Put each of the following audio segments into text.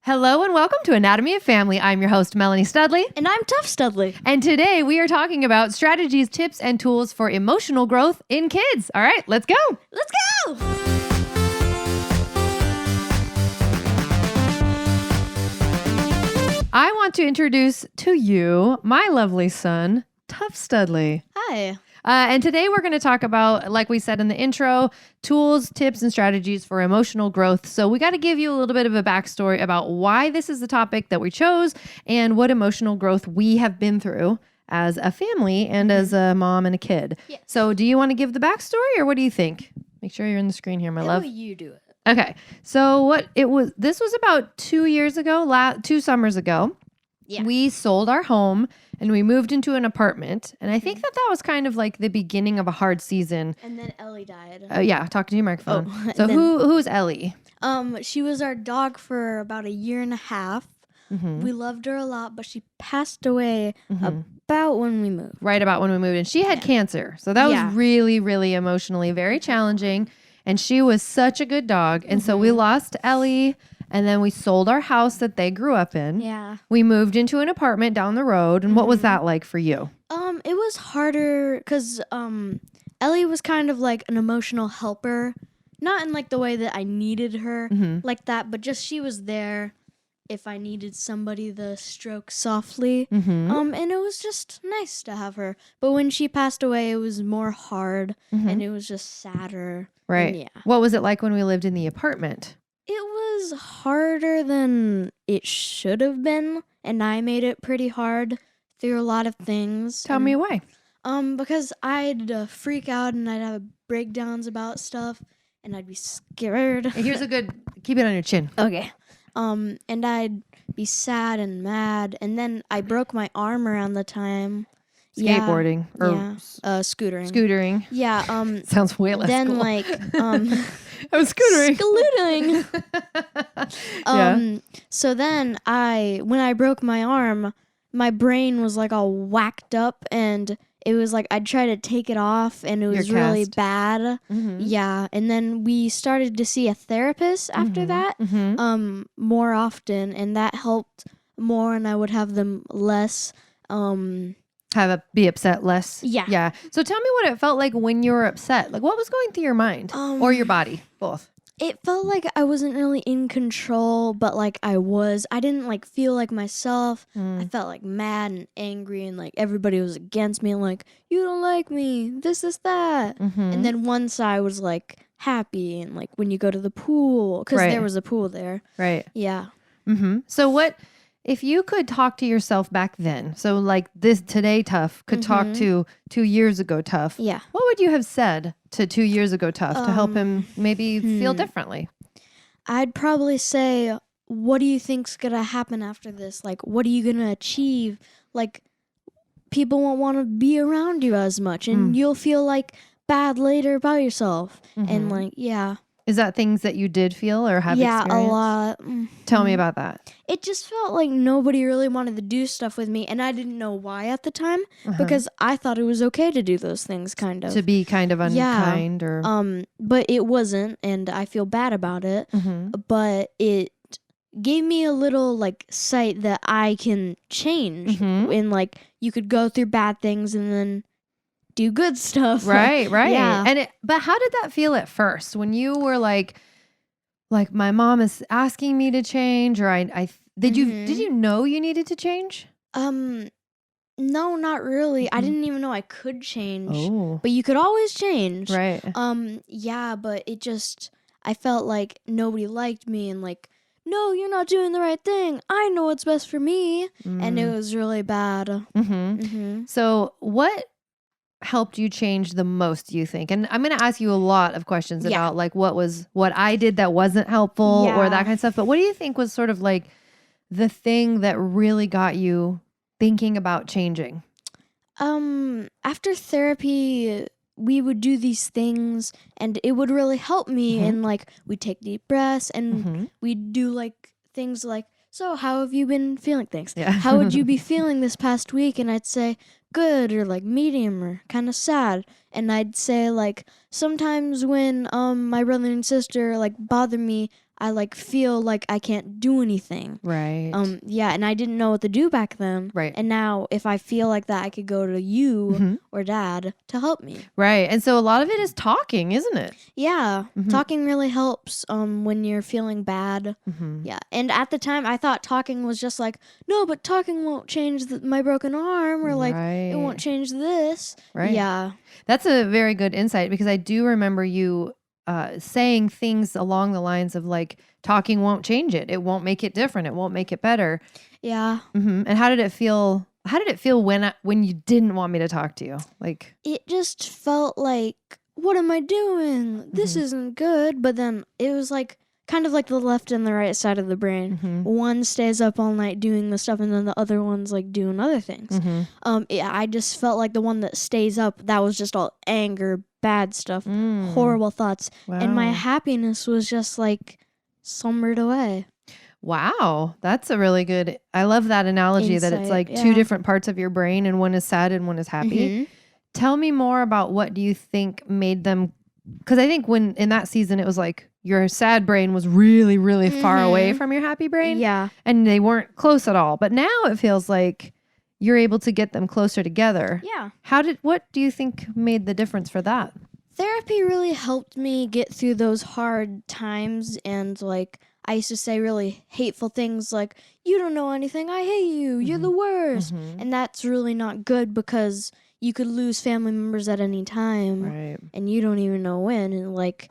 Hello and welcome to Anatomy of Family. I'm your host, Melanie Studley. And I'm Tuff Studley. And today we are talking about strategies, tips, and tools for emotional growth in kids. All right, let's go. Let's go! I want to introduce to you my lovely son, Tuff Studley. Hi. And today we're going to talk about, like we said in the intro, tools, tips, and strategies for emotional growth. So we got to give you a little bit of a backstory about why this is the topic that we chose and what emotional growth we have been through as a family and as a mom and a kid. Yes. So do you want to give the backstory or what do you think? Make sure you're in the screen here, my How love. will you do it? Okay. So this was about 2 years ago, 2 summers ago. Yeah. We sold our home and we moved into an apartment. And I think that was kind of like the beginning of a hard season. And then Ellie died. Yeah, talk to your microphone. Oh, So and then- who's Ellie? She was our dog for about a year and a half. Mhm. We loved her a lot, but she passed away Mhm. about when we moved. Right about when we moved. And she had cancer. So that Yeah. was really, really emotionally very challenging. And she was such a good dog. And so we lost Ellie. And then we sold our house that they grew up in. Yeah. We moved into an apartment down the road. And what was that like for you? It was harder because Ellie was kind of like an emotional helper. Not in like the way that I needed her like that, but just she was there if I needed somebody to stroke softly. Mm-hmm. And it was just nice to have her. But when she passed away, it was more hard and it was just sadder. Right. And yeah. What was it like when we lived in the apartment? It was harder than it should have been, and I made it pretty hard through a lot of things. Tell me why. Because I'd freak out and I'd have breakdowns about stuff, and I'd be scared. Here's a good, keep it on your chin. Okay. And I'd be sad and mad, and then I broke my arm around the time. Skateboarding or Scootering. scootering. Yeah. Sounds way less Then cool. like I was scootering. Scooting. So then when I broke my arm, my brain was like all whacked up, and it was like I'd try to take it off, and it was really cast. bad. Mhm. Yeah, and then we started to see a therapist after that, more often, and that helped more, and I would have them less. Be upset less. Yeah. Yeah. So tell me what it felt like when you were upset. Like what was going through your mind or your body? Both. It felt like I wasn't really in control, but like I was. I didn't like feel like myself. I felt like mad and angry, and like everybody was against me, and like, you don't like me, this, that. And then one side was like happy, and like when you go to the pool, because there was a pool there. Right. Yeah. So what, if you could talk to yourself back then, so like this today Tuff could talk to 2 years ago Tuff. Yeah. What would you have said to 2 years ago Tuff to help him maybe feel differently? I'd probably say, what do you think's gonna happen after this? Like, what are you gonna achieve? Like, people won't want to be around you as much, and you'll feel like bad later about yourself. And like, yeah. Is that things that you did feel or have experienced? Yeah, a lot. Tell me about that. It just felt like nobody really wanted to do stuff with me, and I didn't know why at the time, because I thought it was okay to do those things, kind of. To be kind of unkind or... But it wasn't, and I feel bad about it. But it gave me a little, like, sight that I can change. And, like, you could go through bad things and then do good stuff. Right. Yeah. But how did that feel at first when you were like my mom is asking me to change, or did you know you needed to change? No, not really. I didn't even know I could change. Oh. But you could always change. Right. Yeah, but I felt like nobody liked me, and like, no, you're not doing the right thing. I know what's best for me. And it was really bad. So what helped you change the most, do you think? And I'm going to ask you a lot of questions about like what I did that wasn't helpful or that kind of stuff. But what do you think was sort of like the thing that really got you thinking about changing? After therapy, we would do these things, and it would really help me. And like, we'd take deep breaths, and we'd do like things like, so how have you been feeling? Thanks. Yeah. How would you be feeling this past week? And I'd say good, or like medium, or kind of sad. And I'd say like, sometimes when my brother and sister like bother me, I like feel like I can't do anything. Right. Yeah, and I didn't know what to do back then. Right. And now if I feel like that, I could go to you or dad to help me. Right. And so a lot of it is talking, isn't it? Yeah. Talking really helps when you're feeling bad. Yeah. And at the time I thought talking was just like, no, but talking won't change my broken arm, or like it won't change this. Right. Yeah. That's a very good insight, because I do remember you saying things along the lines of like, talking won't change it. It won't make it different. It won't make it better. Yeah. And how did it feel? How did it feel when you didn't want me to talk to you? Like, it just felt like, what am I doing? This isn't good. But then it was like kind of like the left and the right side of the brain. One stays up all night doing the stuff, and then the other one's like doing other things. I just felt like the one that stays up, that was just all anger, bad stuff, horrible thoughts. wow. And my happiness was just like slumbered away. Wow. That's a really good, I love that analogy that it's like two different parts of your brain, and one is sad and one is happy. Tell me more about what do you think made them, because I think when in that season it was like your sad brain was really, really far away from your happy brain. Yeah. And they weren't close at all. But now it feels like you're able to get them closer together. Yeah. What do you think made the difference for that? Therapy really helped me get through those hard times, and like I used to say really hateful things like, you don't know anything, I hate you, you're the worst. And that's really not good, because you could lose family members at any time. Right. And you don't even know when. And like,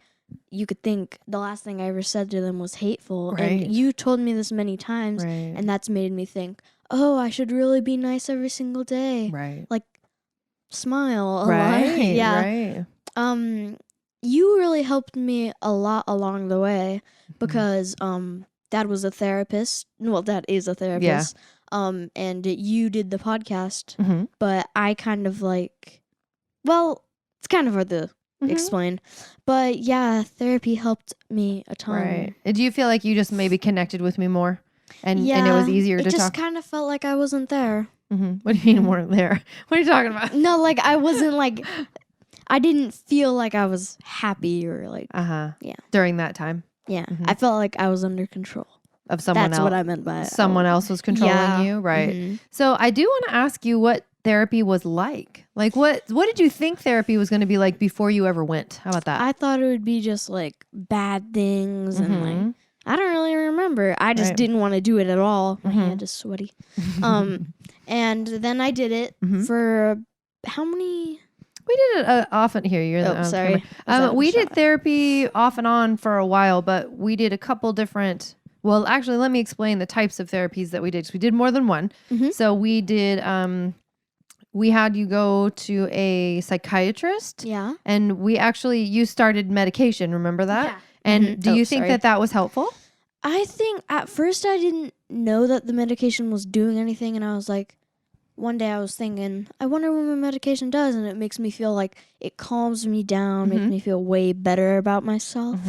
you could think the last thing I ever said to them was hateful. Right. And you told me this many times. Right. And that's made me think, oh, I should really be nice every single day. Right. Like, smile a Right. lot. Yeah. Right. You really helped me a lot along the way, because Dad was a therapist. Well, Dad is a therapist. And you did the podcast, but I kind of like, well, it's kind of hard to explain, but yeah, therapy helped me a ton. Right. Do you feel like you just maybe connected with me more, and it was easier to talk? It just kind of felt like I wasn't there. What do you mean weren't there? What are you talking about? No, like I wasn't like, I didn't feel like I was happy or like, yeah. During that time. Yeah. I felt like I was under control. Of someone else. That's what I meant by it. Someone else was controlling you, right? So I do want to ask you what therapy was like. Like, what did you think therapy was going to be like before you ever went? How about that? I thought it would be just like bad things and like, I don't really remember. I just didn't want to do it at all. My hand is sweaty. And then I did it for how many? We did it often here. You're sorry. We did therapy off and on for a while, but we did a couple different. Well, actually, let me explain the types of therapies that we did. 'Cause we did more than one. So we did. We had you go to a psychiatrist. Yeah. And you started medication. Remember that? Yeah. And do you think that was helpful? I think at first I didn't know that the medication was doing anything, and I was like, one day I was thinking, I wonder what my medication does, and it makes me feel like it calms me down, makes me feel way better about myself.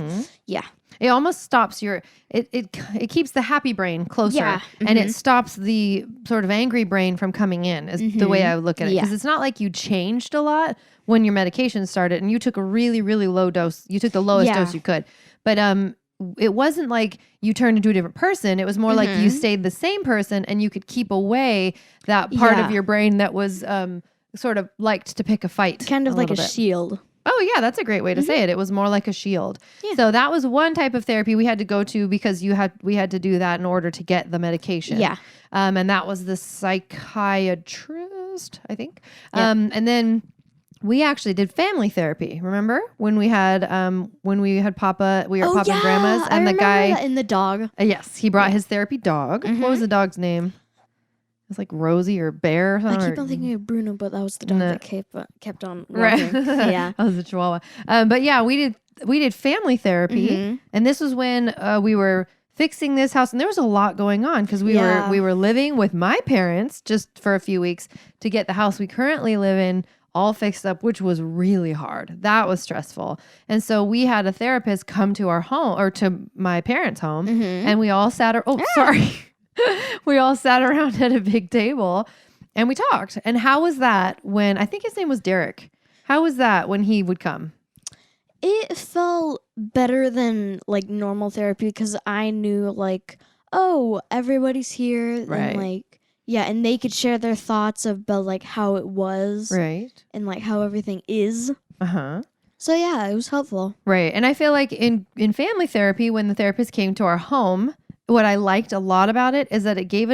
Yeah. It almost stops it keeps the happy brain closer, and it stops the sort of angry brain from coming in, is the way I would look at it. Because it's not like you changed a lot when your medication started, and you took a really, really low dose. You took the lowest dose you could. But it wasn't like you turned into a different person. It was more like you stayed the same person, and you could keep away that part of your brain that was sort of liked to pick a fight. Kind of like a shield. Oh, yeah, that's a great way to say it. It was more like a shield. Yeah. So that was one type of therapy we had to go to, because we had to do that in order to get the medication. Yeah. And that was the psychiatrist, I think. Yeah. And then we actually did family therapy. Remember when we had Papa, we were at Papa and Grandma's, and the guy and the dog. Yes, he brought his therapy dog. What was the dog's name? It was like Rosie or Bear or something. I keep on thinking of Bruno, but that was the dog that kept on walking. Right. Yeah. That was a Chihuahua. But yeah, we did family therapy, and this was when we were fixing this house, and there was a lot going on, because we were living with my parents just for a few weeks to get the house we currently live in all fixed up, which was really hard. That was stressful. And so we had a therapist come to our home, or to my parents' home, and we all sat we all sat around at a big table and we talked. And how was that when, I think his name was Derek. How was that when he would come? It felt better than like normal therapy because I knew like, oh, everybody's here Right. and like and they could share their thoughts about like how it was Right. and like how everything is. Uh-huh. So yeah, it was helpful. Right. And I feel like in family therapy, when the therapist came to our home, what I liked a lot about it is that it gave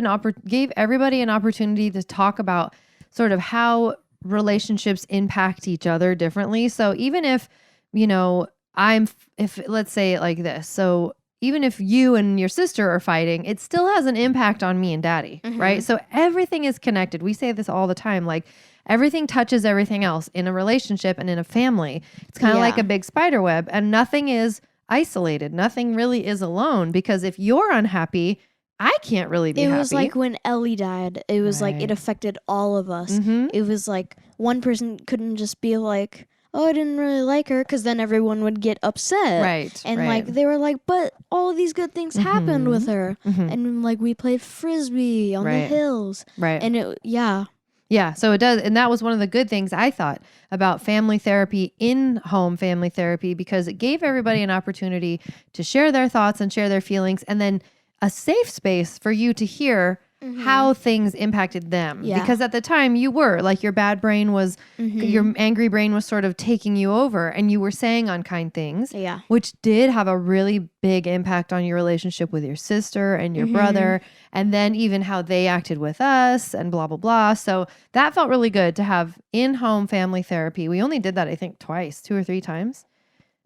gave everybody an opportunity to talk about sort of how relationships impact each other differently. So even if, you know, if let's say it like this. So even if you and your sister are fighting, it still has an impact on me and daddy, right? So everything is connected. We say this all the time, like everything touches everything else in a relationship and in a family. It's kind of like a big spider web, and nothing is isolated. Nothing really is alone, because if you're unhappy, I can't really be happy. It was like when Ellie died. It was like it affected all of us. It was like one person couldn't just be like, oh, I didn't really like her, because then everyone would get upset. Right. And like they were like, but all these good things happened with her. And like we played frisbee on the hills. Right. And it, Yeah, so it does. And that was one of the good things I thought about family therapy, in-home family therapy, because it gave everybody an opportunity to share their thoughts and share their feelings, and then a safe space for you to hear how things impacted them. Yeah. Because at the time you were like, your bad brain was, your angry brain was sort of taking you over, and you were saying unkind things, which did have a really big impact on your relationship with your sister and your brother, and then even how they acted with us and blah, blah, blah. So that felt really good to have in-home family therapy. We only did that, I think, twice, 2 or 3 times,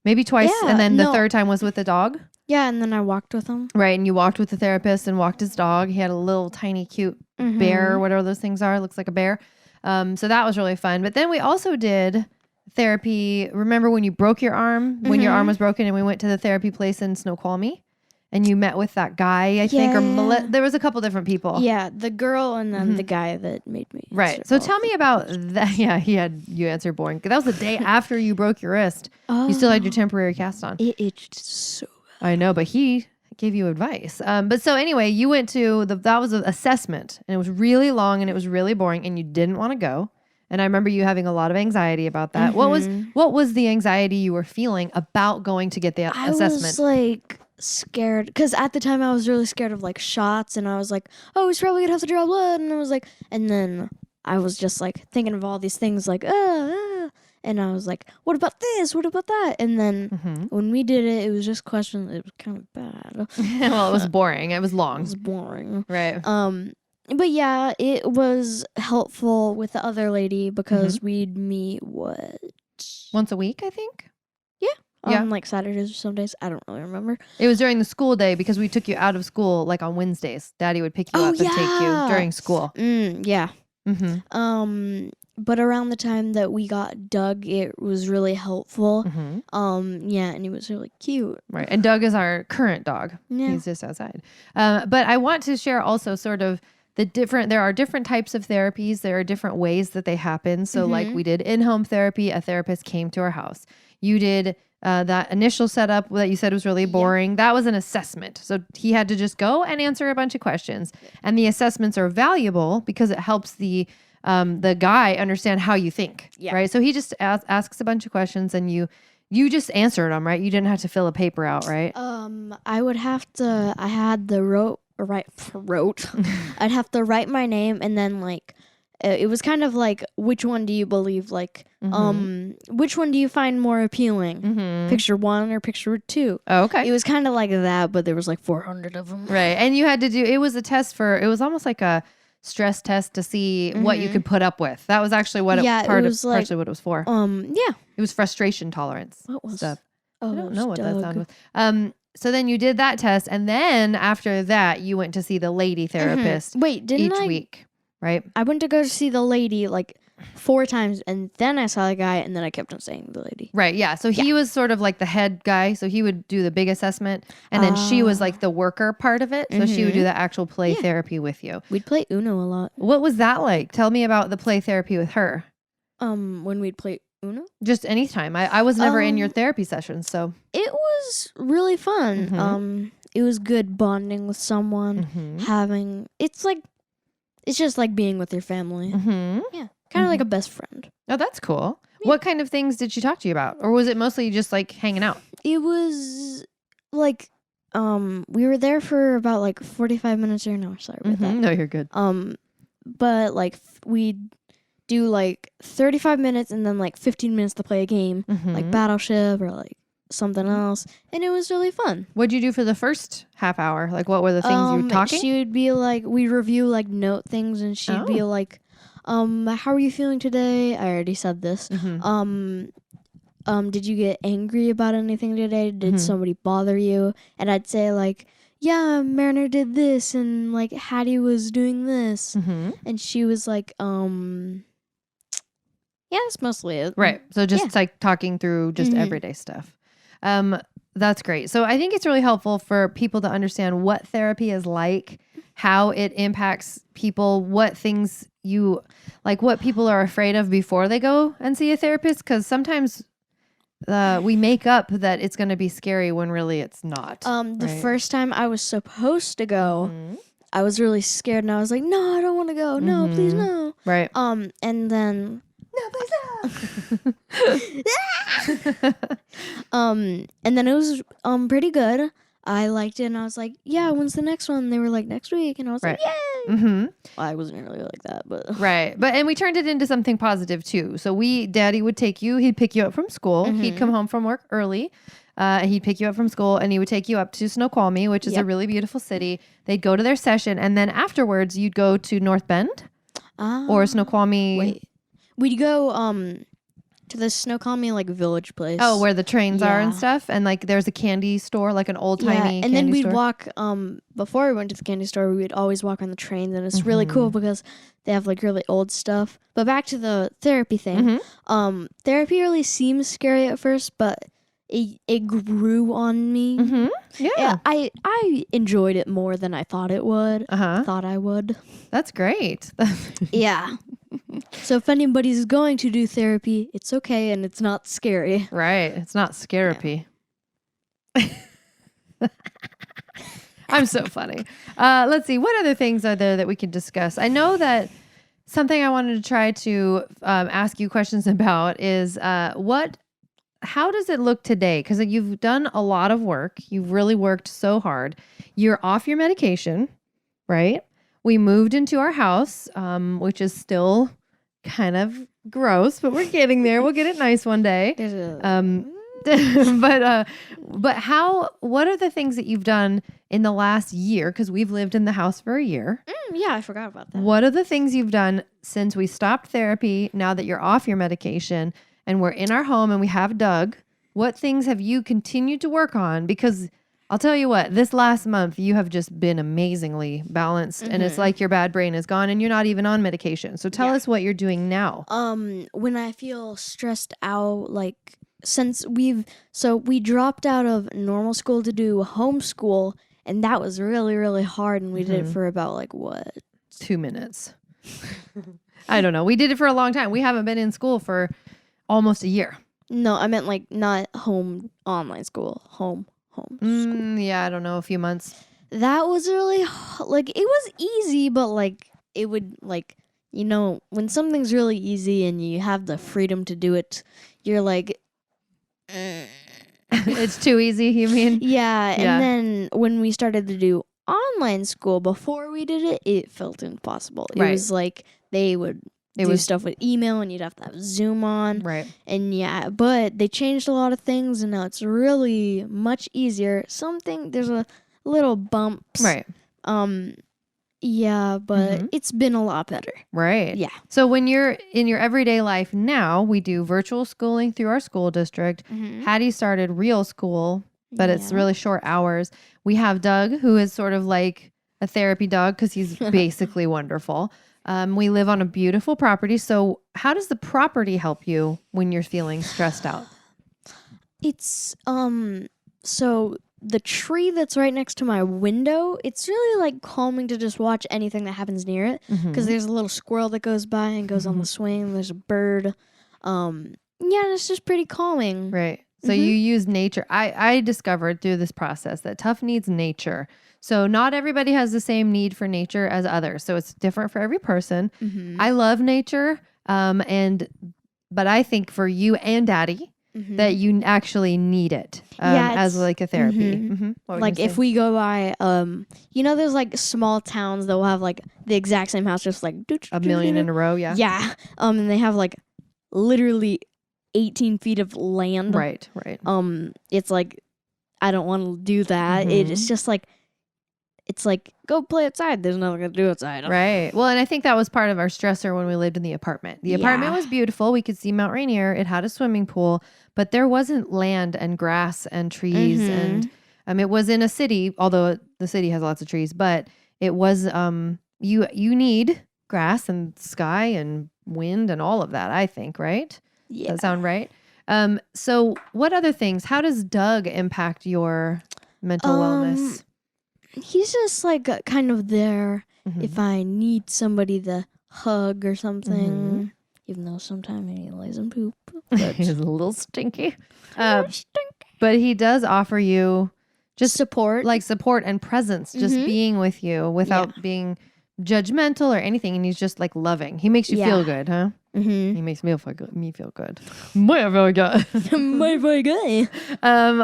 maybe twice. And then the third time was with the dog. Yeah, and then I walked with him. Right, and you walked with the therapist and walked his dog. He had a little tiny cute bear, whatever those things are. Looks like a bear. So that was really fun. But then we also did therapy. Remember when you broke your arm? When your arm was broken, and we went to the therapy place in Snoqualmie? And you met with that guy, I think, or there was a couple different people. Yeah, the girl and then the guy that made me. Right. So tell me about that. Yeah, you answered boring. That was the day after you broke your wrist. You still had your temporary cast on. It itched so bad. I know, but he gave you advice. But so anyway, you went to that was an assessment, and it was really long and it was really boring, and you didn't want to go. And I remember you having a lot of anxiety about that. What was the anxiety you were feeling about going to get the assessment? I was like scared, because at the time I was really scared of like shots, and I was like, oh, he's probably gonna have to draw blood, and I was like, and then I was just like thinking of all these things like and I was like, what about this, what about that? And then when we did it, it was just questions. It was kind of bad. Well, it was boring. It was long. It was boring. Right. But yeah, it was helpful with the other lady, because we'd meet once a week, I think. On like Saturdays or some days. I don't really remember. It was during the school day, because we took you out of school like on Wednesdays. Daddy would pick you up and take you during school. Yeah. But around the time that we got Doug, it was really helpful. Yeah, and he was really cute. Right. And Doug is our current dog. Yeah. He's just outside. But I want to share also sort of there are different types of therapies. There are different ways that they happen. So like we did in-home therapy, a therapist came to our house. You did that initial setup that you said was really boring. Yeah. That was an assessment. So he had to just go and answer a bunch of questions. And the assessments are valuable because it helps the guy understand how you think, right? So he just asks a bunch of questions, and you just answered them, right? You didn't have to fill a paper out, right? I would have to. I had the wrote. I'd have to write my name, and then like it was kind of like, which one do you believe? Like, which one do you find more appealing? Picture 1 or picture 2? Oh, okay. It was kind of like that, but there was like 400 of them. Right, and you had to do. It was a test it was almost like a stress test to see what you could put up with. That was actually what partially what it was for. It was frustration tolerance. What was stuff? Oh, I don't know what that sound was. So then you did that test, and then after that, you went to see the lady therapist. Wait, didn't each week, right? I went to go see the lady like 4 times, and then I saw the guy, and then I kept on saying the lady. Right, yeah. So he was sort of like the head guy, so he would do the big assessment, and then she was like the worker part of it, so she would do the actual play therapy with you. We'd play Uno a lot. What was that like? Tell me about the play therapy with her. When we'd play Uno? Just anytime. I was never in your therapy sessions, so. It was really fun. It was good bonding with someone, it's just like being with your family. Yeah. Kind of like a best friend. Oh, that's cool. Yeah. What kind of things did she talk to you about? Or was it mostly just like hanging out? It was like we were there for about like 45 minutes or no, sorry about that. No, you're good. But like we do like 35 minutes and then like 15 minutes to play a game, like Battleship or like something else, and it was really fun. What'd you do for the first half hour? Like, what were the things you were talking? She would be like, we review like note things, and she'd be like, how are you feeling today? I already said this. Did you get angry about anything today? Did somebody bother you? And I'd say like, yeah, Mariner did this, and like Hattie was doing this, and she was like, yeah, that's mostly it. Right. So just like talking through just everyday stuff. That's great. So I think it's really helpful for people to understand what therapy is like, how it impacts people, what things you like, what people are afraid of before they go and see a therapist. Because sometimes we make up that it's going to be scary when really it's not. The first time I was supposed to go, I was really scared, and I was like, no, I don't want to go. No, please no. Right. And then no, please no. And then it was pretty good. I liked it, and I was like, yeah, when's the next one? They were like, next week, and I was like, yay. Well, I wasn't really like that, but right. And we turned it into something positive too. So Daddy would take you, he'd pick you up from school. He'd come home from work early. He'd pick you up from school, and he would take you up to Snoqualmie, which is a really beautiful city. They'd go to their session, and then afterwards you'd go to North Bend or Snoqualmie. Wait. We'd go to the Snoqualmie like village place. Oh, where the trains are and stuff, and like there's a candy store, like an old tiny. And then we'd walk. Before we went to the candy store, we would always walk on the trains, and it's really cool because they have like really old stuff. But back to the therapy thing. Therapy really seems scary at first, but it grew on me. Yeah, I enjoyed it more than I thought it would. Thought I would. That's great. Yeah. So if anybody's going to do therapy, it's okay and it's not scary. Right. It's not scarapy. I'm so funny. Let's see. What other things are there that we could discuss? I know that something I wanted to try to ask you questions about is how does it look today? Because you've done a lot of work. You've really worked so hard. You're off your medication, right? We moved into our house, which is still kind of gross, but we're getting there. We'll get it nice one day. But what are the things that you've done in the last year? Because we've lived in the house for a year. Yeah, I forgot about that. What are the things you've done since we stopped therapy, now that you're off your medication and we're in our home and we have Doug? What things have you continued to work on? Because I'll tell you what, this last month, you have just been amazingly balanced, and it's like your bad brain is gone and you're not even on medication. So tell us what you're doing now. When I feel stressed out, like since we dropped out of normal school to do homeschool, and that was really, really hard, and we did it for about 2 minutes. I don't know. We did it for a long time. We haven't been in school for almost a year. No, I meant like not online school, home school. Yeah, I don't know, a few months. That was really it was easy, but it would when something's really easy and you have the freedom to do it, you're like it's too easy, you mean? Yeah, and then when we started to do online school, before we did it felt impossible. It was like they would do stuff with email, and you'd have to have Zoom on. Right. And but they changed a lot of things, and now it's really much easier. There's a little bumps. Right. Yeah, but it's been a lot better. Right. Yeah. So when you're in your everyday life now, we do virtual schooling through our school district. Hattie started real school, but it's really short hours. We have Doug, who is sort of like a therapy dog because he's basically wonderful. We live on a beautiful property. So how does the property help you when you're feeling stressed out? It's, so the tree that's right next to my window, it's really calming to just watch anything that happens near it. Because there's a little squirrel that goes by and goes on the swing. There's a bird. It's just pretty calming. Right. So you use nature. I discovered through this process that Tuff needs nature. So not everybody has the same need for nature as others. So it's different for every person. I love nature. But I think for you and Daddy, that you actually need it as like a therapy. Like if we go by, there's like small towns that will have like the exact same house, just like a million in a row. Yeah. Yeah. And they have like literally 18 feet of land. Right. It's like, I don't want to do that. It's just like, it's like, go play outside. There's nothing to do outside. Right. Well, and I think that was part of our stressor when we lived in the apartment. The apartment was beautiful. We could see Mount Rainier. It had a swimming pool, but there wasn't land and grass and trees. And it was in a city, although the city has lots of trees, but it was, you need grass and sky and wind and all of that, I think, right? Yeah. Does that sound right? So what other things, how does Doug impact your mental wellness? He's just like kind of there if I need somebody to hug or something. Even though sometimes he lays in poop. He's a little stinky. But he does offer you just support. Like support and presence, just being with you without being judgmental or anything. And he's just like loving. He makes you feel good, huh? He makes me feel good. Me feel good. My feel good. My feel good.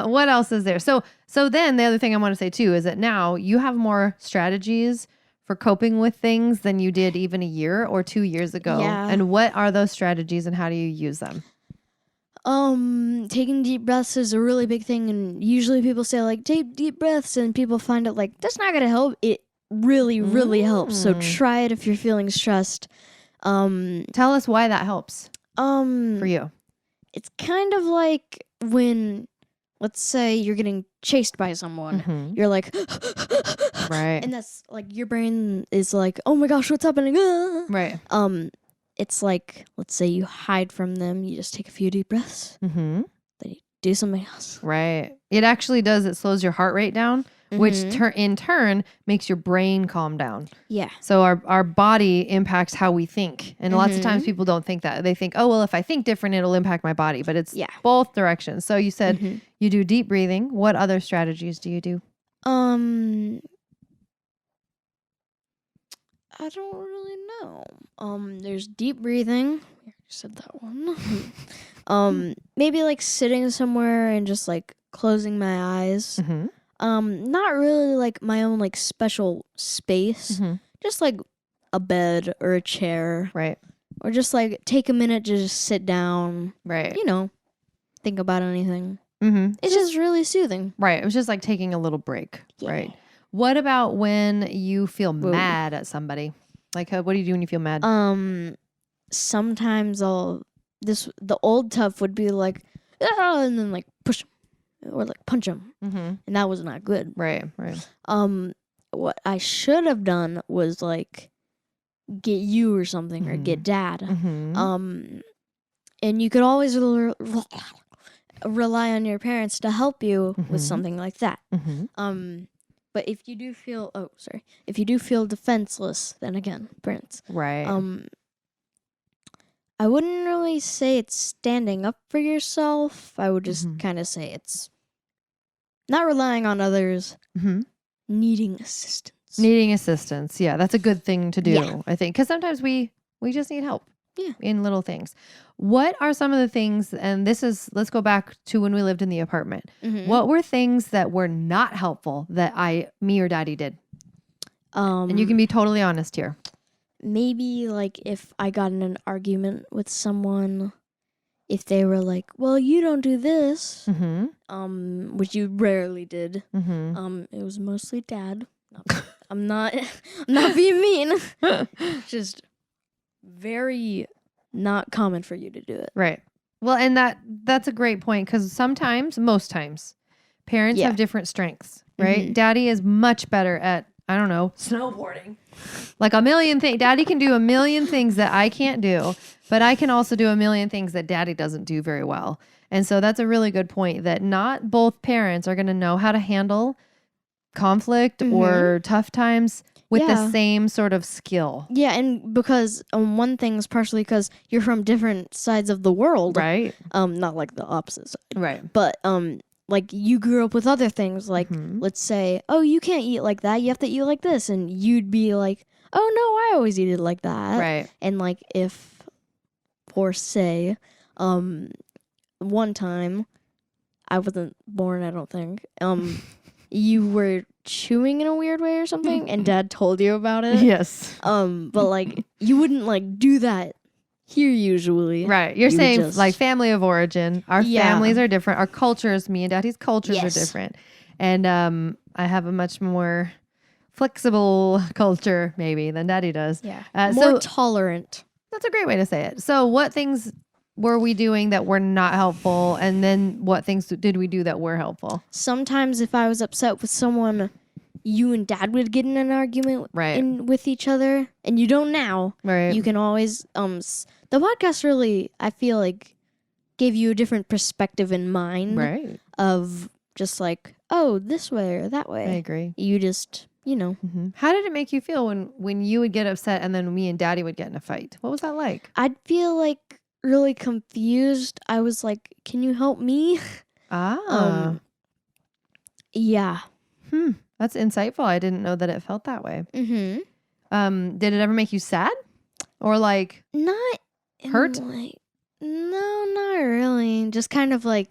What else is there? So then the other thing I want to say too is that now you have more strategies for coping with things than you did even a year or 2 years ago. Yeah. And what are those strategies and how do you use them? Taking deep breaths is a really big thing, and usually people say like take deep breaths, and people find out like that's not gonna help. It really, really helps. So try it if you're feeling stressed. Tell us why that helps. For you. It's kind of like when, let's say you're getting chased by someone, you're like, right, and that's like your brain is like, oh my gosh, what's happening? Right. It's like, let's say you hide from them, you just take a few deep breaths, then you do something else. Right. It actually does. It slows your heart rate down, which in turn makes your brain calm down. Yeah. So our body impacts how we think. And lots of times people don't think that. They think, oh, well, if I think different, it'll impact my body. But it's both directions. So you said you do deep breathing. What other strategies do you do? I don't really know. There's deep breathing. I said that one. Maybe like sitting somewhere and just like closing my eyes. Not really like my own like special space. Just like a bed or a chair. Right. Or just like take a minute to just sit down. Right. Think about anything. It's just really soothing. Right. It was just like taking a little break. Yeah. Right. What about when you feel mad at somebody? Like, what do you do when you feel mad? Sometimes the old Tuff would be like, ah, and then like push him or like punch him, and that was not good. Right. What I should have done was like get you or something or get Dad. And you could always rely on your parents to help you with something like that. But if you do feel, defenseless, then again, parents. Right. I wouldn't really say it's standing up for yourself. I would just kind of say it's not relying on others, needing assistance. Needing assistance. Yeah, that's a good thing to do, I think. Because sometimes we just need help in little things. What are some of the things, and let's go back to when we lived in the apartment. What were things that were not helpful that me or Daddy did? And you can be totally honest here. Maybe like if I got in an argument with someone, if they were like, well, you don't do this, which you rarely did. It was mostly Dad. I'm not being mean. Just very not common for you to do it. Right. Well, and that's a great point because most times, parents have different strengths, right? Daddy is much better at, I don't know, snowboarding. Like a million things. Daddy can do a million things that I can't do, but I can also do a million things that Daddy doesn't do very well. And so that's a really good point that not both parents are going to know how to handle conflict or tough times with the same sort of skill. Yeah, and because one thing is partially because you're from different sides of the world. Right. Not like the opposite side. Right. But like you grew up with other things, like let's say, oh, you can't eat like that, you have to eat like this, and you'd be like, oh no, I always eat it like that. Right. And like if, or say, one time, I wasn't born, I don't think. You were chewing in a weird way or something, and Dad told you about it. Yes. But like you wouldn't like do that here usually. Right. You're saying like family of origin. Our families are different. Our cultures, me and Daddy's cultures are different. And I have a much more flexible culture maybe than Daddy does. Yeah. More tolerant. That's a great way to say it. So what things were we doing that were not helpful? And then what things did we do that were helpful? Sometimes if I was upset with someone, you and Dad would get in an argument with each other, and you don't now. Right. You can always the podcast really, I feel like, gave you a different perspective in mind. Right. Of just like, oh, this way or that way. I agree. You just, Mm-hmm. How did it make you feel when you would get upset and then me and Daddy would get in a fight? What was that like? I'd feel like really confused. I was like, can you help me? Yeah. That's insightful. I didn't know that it felt that way. Mm-hmm. Did it ever make you sad? Or like not hurt? No, not really. Just kind of like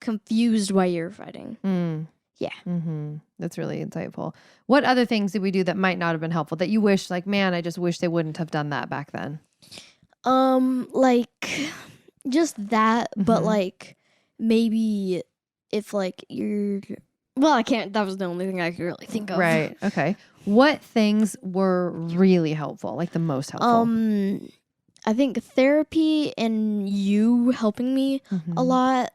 confused why you're fighting. Yeah. Mm-hmm. That's really insightful. What other things did we do that might not have been helpful that you wish, like, man, I just wish they wouldn't have done that back then? Like just that, but like maybe if like you're, well, I can't, that was the only thing I could really think of. Right. Okay. What things were really helpful, like the most helpful? I think therapy and you helping me a lot.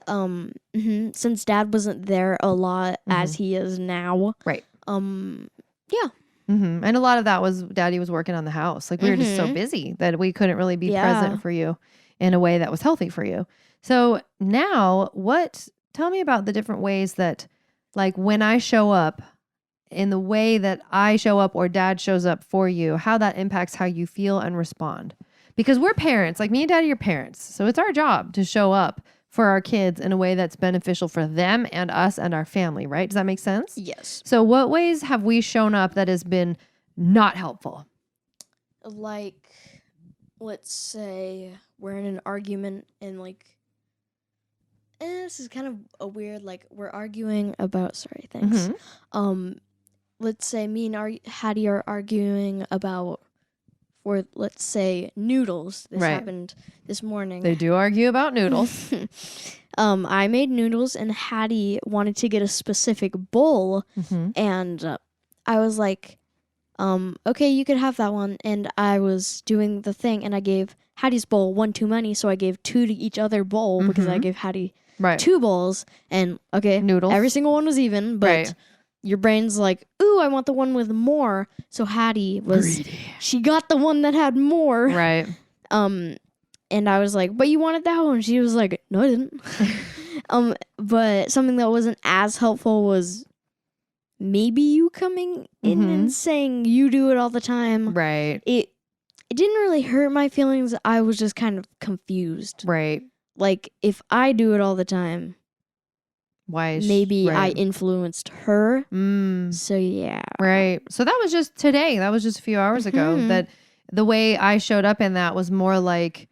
Since Dad wasn't there a lot as he is now. Right. Yeah. And a lot of that was Daddy was working on the house. Like we were just so busy that we couldn't really be present for you in a way that was healthy for you. So now tell me about the different ways that, like, when I show up in the way that I show up or Dad shows up for you, how that impacts how you feel and respond. Because we're parents, like me and Daddy are parents. So it's our job to show up for our kids in a way that's beneficial for them and us and our family, right? Does that make sense? Yes. So what ways have we shown up that has been not helpful? Like, let's say we're in an argument and like, this is kind of a weird, like we're arguing about, sorry, thanks. Let's say me and Hattie are arguing about, or let's say noodles. This happened this morning. They do argue about noodles. I made noodles and Hattie wanted to get a specific bowl, and I was like, okay, you could have that one. And I was doing the thing, and I gave Hattie's bowl one too many, so I gave 2 to each other bowl because I gave Hattie 2 bowls. And okay, noodles. Every single one was even, but your brain's like, ooh, I want the one with more. So Hattie was greedy. She got the one that had more. Right. And I was like, but you wanted that one. She was like, no, I didn't. But something that wasn't as helpful was maybe you coming in and saying you do it all the time. Right. It didn't really hurt my feelings. I was just kind of confused. Right. Like, if I do it all the time, why is maybe I influenced her. So yeah. Right. So that was just today. That was just a few hours ago. That the way I showed up in that was more like,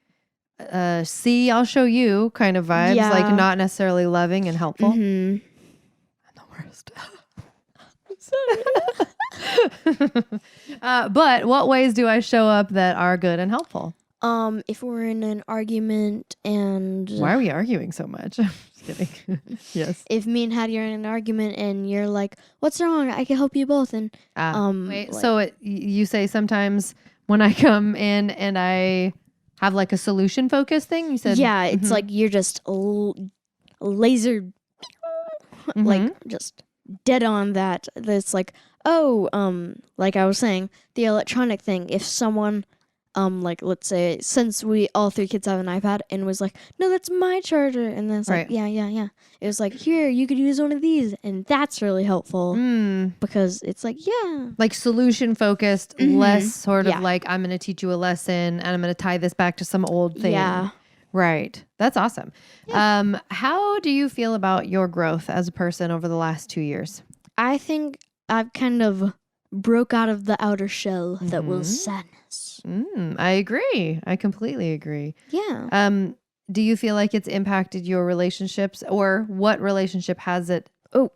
see, I'll show you kind of vibes. Yeah. Like not necessarily loving and helpful. I'm the worst. But what ways do I show up that are good and helpful? If we're in an argument and... Why are we arguing so much? Just kidding. Yes. If me and Hattie are in an argument and you're like, what's wrong? I can help you both. And wait, like, so you say sometimes when I come in and I have like a solution focused thing? You said... Yeah, it's like you're just laser... like just dead on that. That's like, like I was saying, the electronic thing. If someone... like, let's say, since we all 3 kids have an iPad, and was like, no, that's my charger. And then it's like, yeah. It was like, here, you could use one of these. And that's really helpful because it's like, yeah. Like solution focused, less sort of like, I'm going to teach you a lesson and I'm going to tie this back to some old thing. Yeah. Right. That's awesome. Yeah. How do you feel about your growth as a person over the last 2 years? I think I've kind of broke out of the outer shell that was sadness. I agree. I completely agree. Yeah. do you feel like it's impacted your relationships, or what relationship has it? Oh,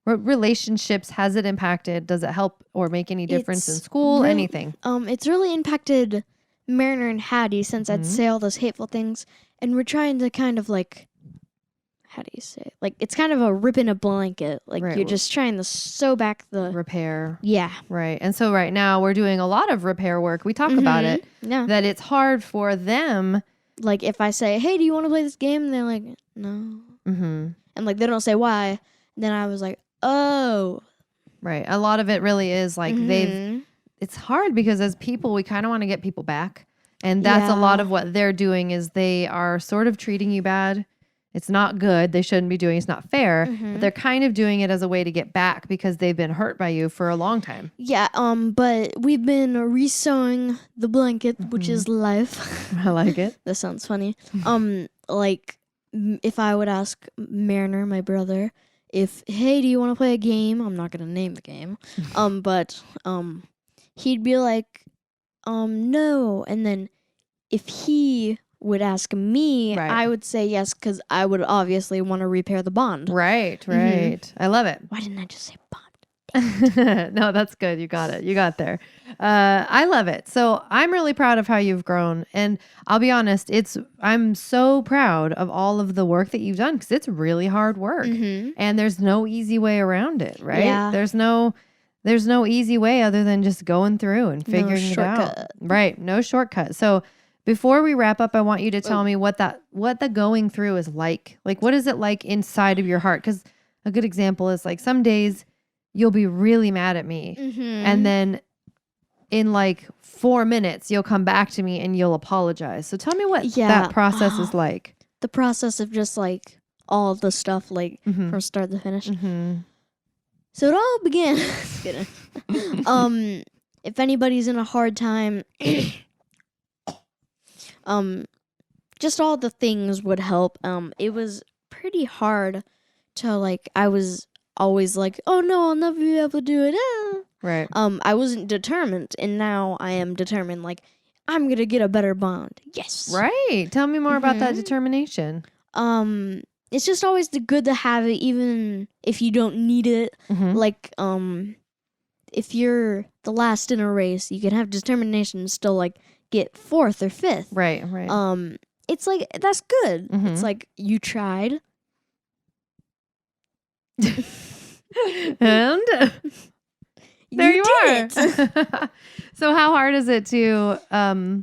What relationships has it impacted? Does it help or make any difference in school? Anything? It's really impacted Mariner and Hattie since I'd say all those hateful things, and we're trying to kind of like, how do you say it? Like, it's kind of a ripping a blanket. Like, you're just trying to sew back the repair. Yeah. Right. And so right now we're doing a lot of repair work. We talk about it. Yeah. That it's hard for them. Like, if I say, hey, do you want to play this game? And they're like, no. And like, they don't say why. Then I was like, oh. Right. A lot of it really is like it's hard because as people, we kind of want to get people back. And that's a lot of what they're doing is they are sort of treating you bad. It's not good. They shouldn't be doing it. It's not fair. But they're kind of doing it as a way to get back because they've been hurt by you for a long time. Yeah. But we've been resewing the blanket, which is life. I like it. That sounds funny. Like, if I would ask Mariner, my brother, hey, do you want to play a game? I'm not gonna name the game. But he'd be like, no. And then if he would ask me, I would say yes, because I would obviously want to repair the bond. Right. I love it. Why didn't I just say bond? No, that's good. You got it. You got there. I love it. So I'm really proud of how you've grown. And I'll be honest, I'm so proud of all of the work that you've done because it's really hard work. And there's no easy way around it, right? Yeah. There's no easy way other than just going through and figuring it out. Right. No shortcut. So before we wrap up, I want you to tell me what the going through is like. Like, what is it like inside of your heart? Because a good example is like some days you'll be really mad at me. And then in like 4 minutes, you'll come back to me and you'll apologize. So tell me what that process is like. The process of just like all the stuff, like from start to finish. So it all began. Just kidding. If anybody's in a hard time, just all the things would help. It was pretty hard to like. I was always like, oh no, I'll never be able to do it. Right. I wasn't determined, and now I am determined. Like, I'm gonna get a better bond. Yes. Right. Tell me more about that determination. It's just always good to have it, even if you don't need it. Like, if you're the last in a race, you can have determination and still like get 4th or 5th. Right. It's like, that's good. It's like, you tried. And there you are. So how hard is it to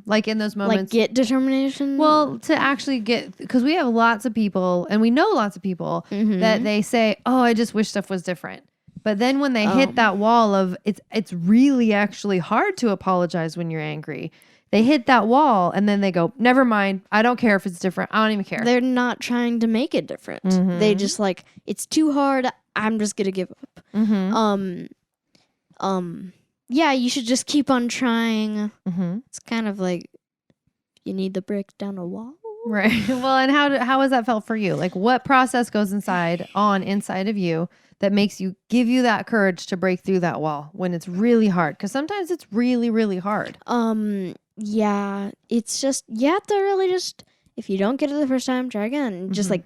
like in those moments like get determination? Well, to actually get, because we have lots of people and we know lots of people that they say, oh, I just wish stuff was different. But then when they hit that wall of it's really actually hard to apologize when you're angry. They hit that wall and then they go, never mind. I don't care if it's different. I don't even care. They're not trying to make it different. They just like, it's too hard. I'm just going to give up. Yeah, you should just keep on trying. It's kind of like you need to break down a wall. Right. Well, and how has that felt for you? Like, what process goes inside of you that makes you give you that courage to break through that wall when it's really hard? Because sometimes it's really, really hard. Yeah, it's just, you have to really just, if you don't get it the first time, try again. Just like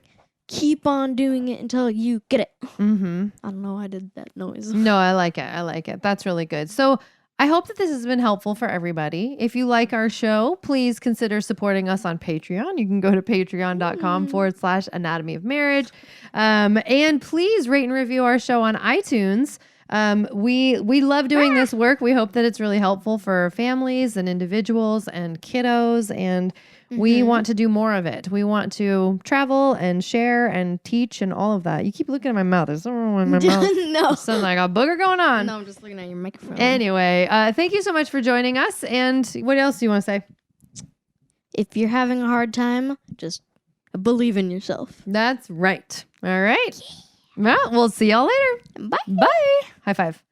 keep on doing it until you get it. I don't know why I did that noise. No, I like it. That's really good. So I hope that this has been helpful for everybody. If you like our show, please consider supporting us on Patreon. You can go to patreon.com/anatomy of marriage. And please rate and review our show on iTunes. We love doing this work. We hope that it's really helpful for families and individuals and kiddos, and we want to do more of it. We want to travel and share and teach and all of that. You keep looking at my mouth. There's something wrong with my mouth. No. Something like a booger going on. No, I'm just looking at your microphone. Anyway, thank you so much for joining us. And what else do you want to say? If you're having a hard time, just believe in yourself. That's right. All right. Well, we'll see y'all later. Bye. Bye. High five.